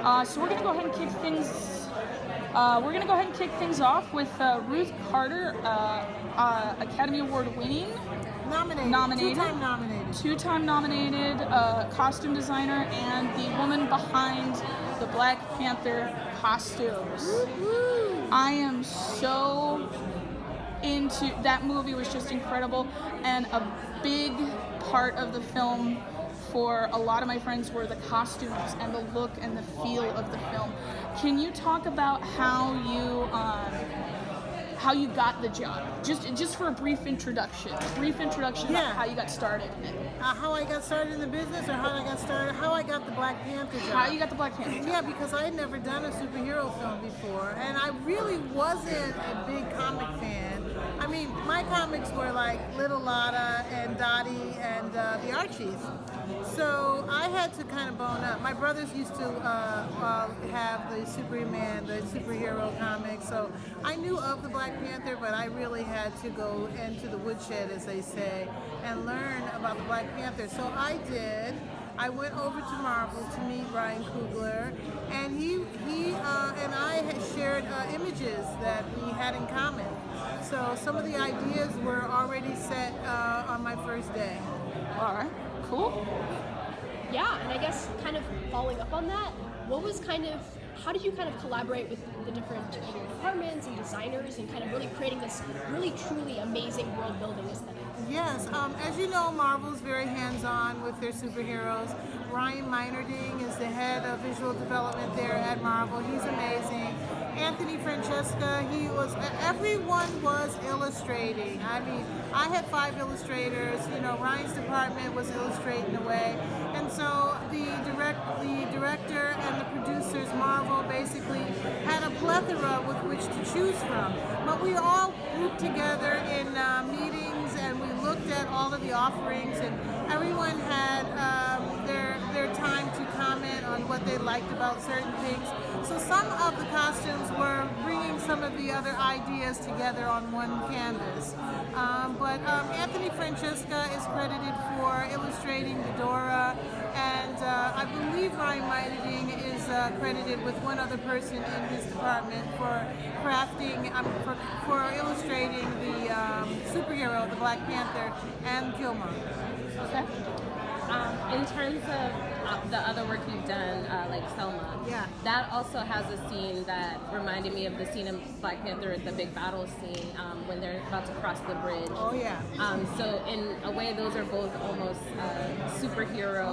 So we're gonna go ahead and kick things. Off with Ruth Carter, Academy Award winning, two-time nominated costume designer, and the woman behind the Black Panther costumes. I am so into that movie. Was just incredible, and a big part of the film for a lot of my friends were the costumes and the look and the feel of the film. Can you talk about how you got the job? Just for a brief introduction about how you got started in it. How I got started in the business, or how I got the Black Panther job? How you got the Black Panther job? Yeah, because I had never done a superhero film before, and I really wasn't a big comic fan. I mean, my comics were like Little Lotta and Dottie and the Archies. So I had to kind of bone up. My brothers used to have the Superman, the superhero comics, so I knew of the Black Panther, but I really had to go into the woodshed, as they say, and learn about the Black Panther. So I did. I went over to Marvel to meet Ryan Coogler, and he and I had shared images that we had in common. So some of the ideas were already set on my first day. All right, cool. Yeah, and I guess kind of following up on that, how did you kind of collaborate with the different departments and designers and kind of really creating this really truly amazing world building aesthetic? Yes, as you know, Marvel's very hands-on with their superheroes. Ryan Meinerding is the head of visual development there at Marvel. He's amazing. Anthony Francesca, everyone was illustrating. I mean, I had 5 illustrators. Ryan's department was illustrating away. And so the director and the producers, Marvel, basically had a plethora with which to choose from. But we all grouped together in meetings, and we looked at all of the offerings, and everyone had their time to comment on what they liked about certain things. So some of the costumes were bringing some of the other ideas together on one canvas. But Anthony Francesca is credited for illustrating Ghidorah, and I believe Ryan Meinerding is credited with one other person in his department for crafting, for illustrating the superhero, the Black Panther, and Killmonger. Okay. In terms of the other work you've done, like Selma, that also has a scene that reminded me of the scene in Black Panther at the big battle scene when they're about to cross the bridge. Oh yeah. So in a way, those are both almost superhero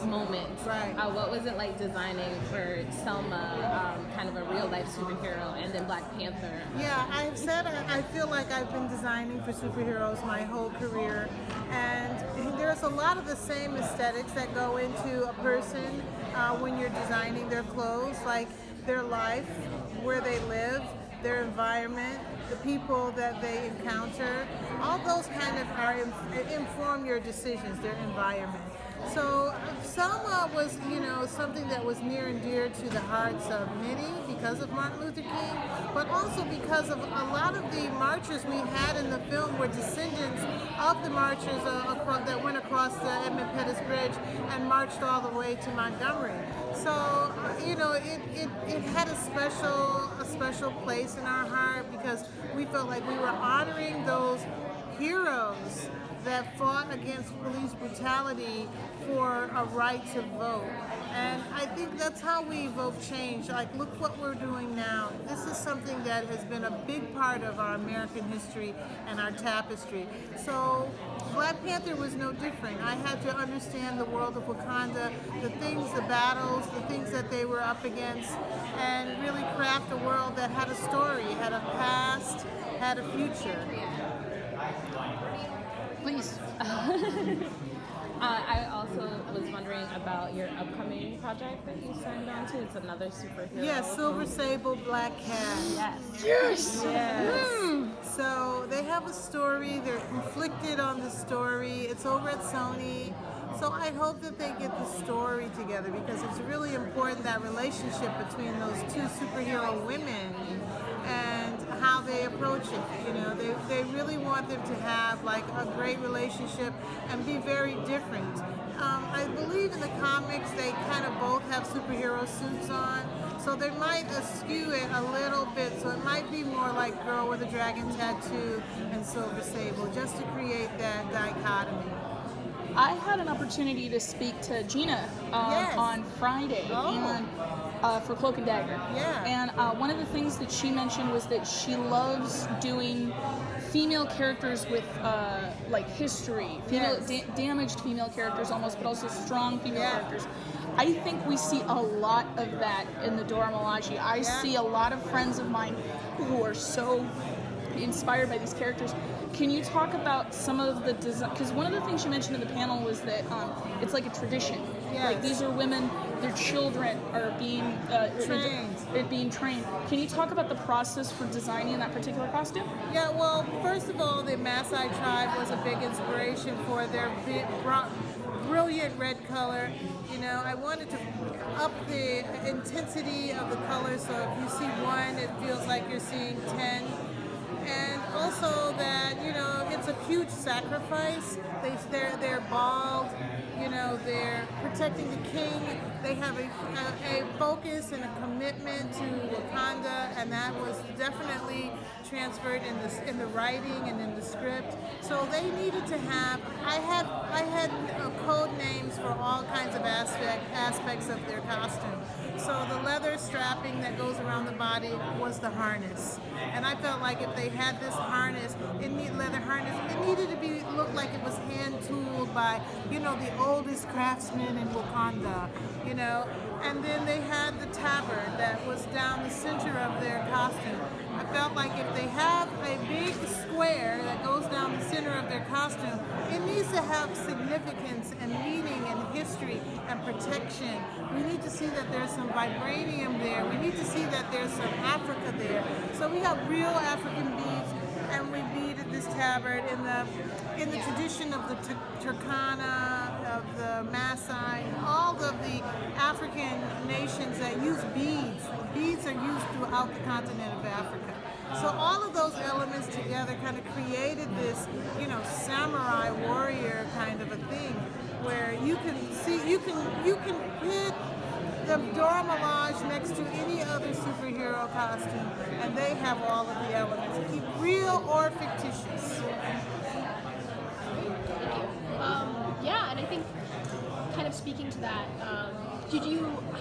moments. Right. What was it like designing for Selma, kind of a real life superhero, and then Black Panther? Yeah, I've said I feel like I've been designing for superheroes my whole career, and there's a lot of the same aesthetics that go into a person when you're designing their clothes, like their life, where they live, their environment, the people that they encounter. All those kind of inform your decisions, their environment. So Selma was, something that was near and dear to the hearts of many because of Martin Luther King, but also because of a lot of the marchers we had in the film were descendants of the marchers that went across the Edmund Pettus Bridge and marched all the way to Montgomery. So, it had a special place in our heart because we felt like we were honoring those heroes that fought against police brutality for a right to vote. And I think that's how we evoke change. Like, look what we're doing now. This is something that has been a big part of our American history and our tapestry. So Black Panther was no different. I had to understand the world of Wakanda, the things, the battles, the things that they were up against, and really craft a world that had a story, had a past, had a future. Please. I also was wondering about your upcoming project that you signed on to. It's another superhero. Yes, Silver Sable, Black Cat. Yes. Yes. So they have a story. They're conflicted on the story. It's over at Sony. So I hope that they get the story together, because it's really important, that relationship between those two superhero women and how they approach it. You know, they really want them to have like a great relationship and be very different. I believe in the comics they kind of both have superhero suits on, so they might eschew it a little bit, so it might be more like Girl with a Dragon Tattoo and Silver Sable, just to create that dichotomy. I had an opportunity to speak to Gina Yes. on Friday and for Cloak and Dagger. Yeah. And one of the things that she mentioned was that she loves doing female characters with like history, damaged female characters almost, but also strong female characters. I think we see a lot of that in the Dora Milaje. I see a lot of friends of mine who are so inspired by these characters. Can you talk about some of the design? Because one of the things you mentioned in the panel was that it's like a tradition. Yes. Like these are women, their children are being trained. Can you talk about the process for designing that particular costume? Yeah, well, first of all, the Maasai tribe was a big inspiration for their brilliant red color. You know, I wanted to up the intensity of the color, so if you see one, it feels like you're seeing 10. And also that, you know, it's a huge sacrifice. They're bald, you know, they're protecting the king. They have a focus and a commitment to Wakanda, and that was definitely transferred in the writing and in the script. So they needed to have. I had code names for all kinds of aspects of their costume. So the leather strapping that goes around the body was the harness, and I felt like if they had this harness, leather harness, it needed to look like it was hand tooled by, you know, the oldest craftsmen in Wakanda, you know. And then they had the tabard that was down the center of their costume. I felt like if they have a big square that goes down the center of their costume, it needs to have significance and meaning and history and protection. We need to see that there's some vibranium there. We need to see that there's some Africa there. So we have real African beads, and we beaded this tabard in the tradition of the Turkana, of the Maasai, all of the African nations that use beads. Beads are used throughout the continent of Africa. So all of those elements together kind of created this, you know, samurai warrior kind of a thing, where you can put the Dora Milaje next to any other superhero costume, and they have all of the elements, real or fictitious. Yeah, and I think kind of speaking to that,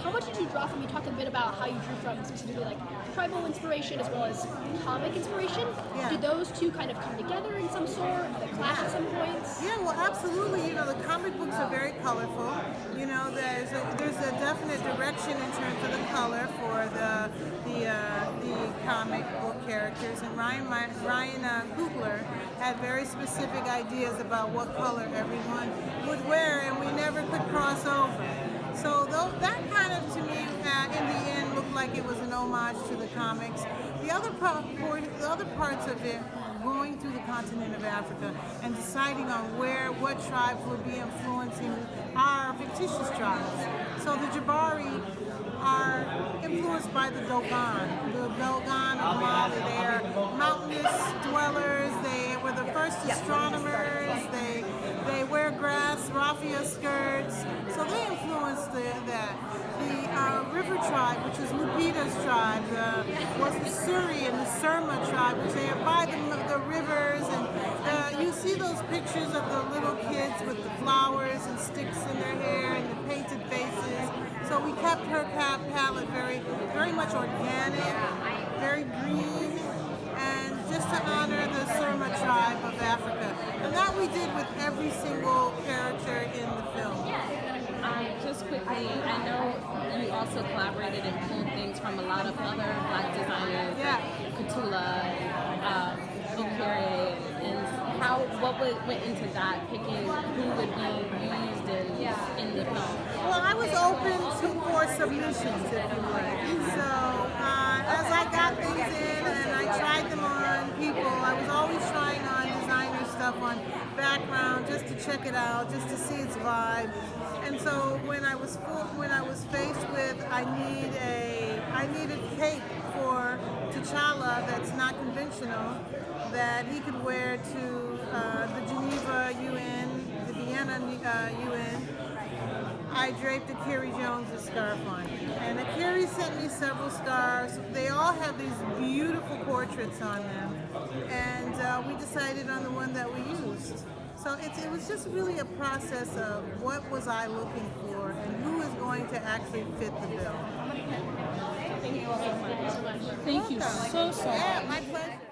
how much did you draw from, you talked a bit about how you drew from specifically like tribal inspiration as well as comic inspiration. Yeah. Did those two kind of come together in some sort? Did they clash at some points? Yeah, well, absolutely. You know, the comic books are very colorful. You know, there's a definite direction in terms of the color for the comic book characters, and Ryan Coogler had very specific ideas about what color everyone would wear, and we never could cross over. So that kind of, to me, in the end, looked like it was an homage to the comics. The other parts of it, going through the continent of Africa and deciding on what tribes would be influencing our fictitious tribes. So the Jabari are influenced by the Dogon. The Dogon of Mali, they are mountainous dwellers. They were the first astronomers. They wear grass raffia skirts. So they influenced that. The river tribe, which is Lupita's tribe, was the Suri and the Surma tribe, which they are by the rivers. And you see those pictures of the little kids with the flowers and sticks in their hair and the painted faces. So we kept her palette very, very much organic, very green, and just to honor the Surma tribe of Africa. And that we did with every single character in the film. Just quickly, I know you also collaborated and pulled things from a lot of other Black designers, like Katula, Okere, and what went into that, picking who would be used in the film? Well, I was open for submissions, if you would. So as I got things in and I tried them on people, I was always trying on designer stuff stuff on background just to check it out, just to see its vibe. And so when I was faced with I needed cape for T'Challa that's not conventional, that he could wear to the Geneva UN, the Vienna UN, I draped a Carrie Jones' scarf on it. And Carrie sent me several scarves. They all have these beautiful portraits on them. And we decided on the one that we used. So it was just really a process of what was I looking for and who is going to actually fit the bill. Thank you so much. Thank you so much. Yeah, my pleasure.